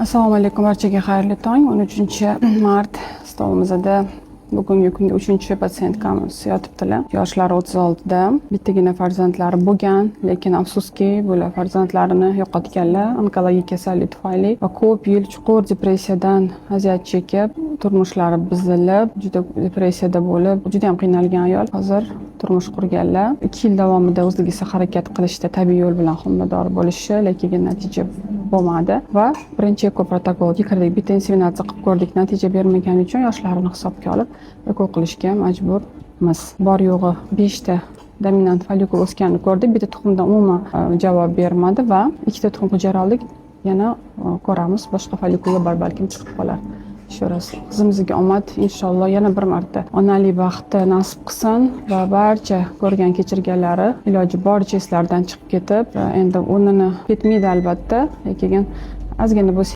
Assalomu alaykum, barchaga xayrli tong. 13-mart stolimizda bugungi kunda 3-patsientkamiz yotibdilar. Yoshlari 36da. Bittagina farzandlari bo'lgan, lekin afsuski bular farzandlarini yo'qotganlar onkologik kasallik tufayli va ko'p yil chuqur depressiyadan aziyat chekib, turmushlari buzilib, juda depressiyada bo'lib, juda ham qiynalgan ayol hozir turmush qurganlar. 2 yil davomida o'zligisi harakat qilishda tabiiy yo'l bilan homilador bo'lishi, lekin natija bo'lmadi va birinchi ekoprotokoliga kirdik. Bitta inseminatsiya qilib ko'rdik, natija bermagani uchun yoshlarini hisobga olib eko qilishga majburmiz. Bor yo'g'i 5 ta dominant folikul o'sganini ko'rdik. Bitta tuxumdan umuman javob bermadi va 2 ta tuxum hujayra oldik. Yana ko'ramiz, boshqa folikullar bor, balkim chiqib qolar. Ishorasi. Qizimizga omad inshaalloh yana bir marta onalik baxti nasib qilsin va barcha ko'rgan kechirganlari iloji boricha eslardan chiqib ketib, endi o'rnini ketmaydi albatta, lekin ozgina bo'lsa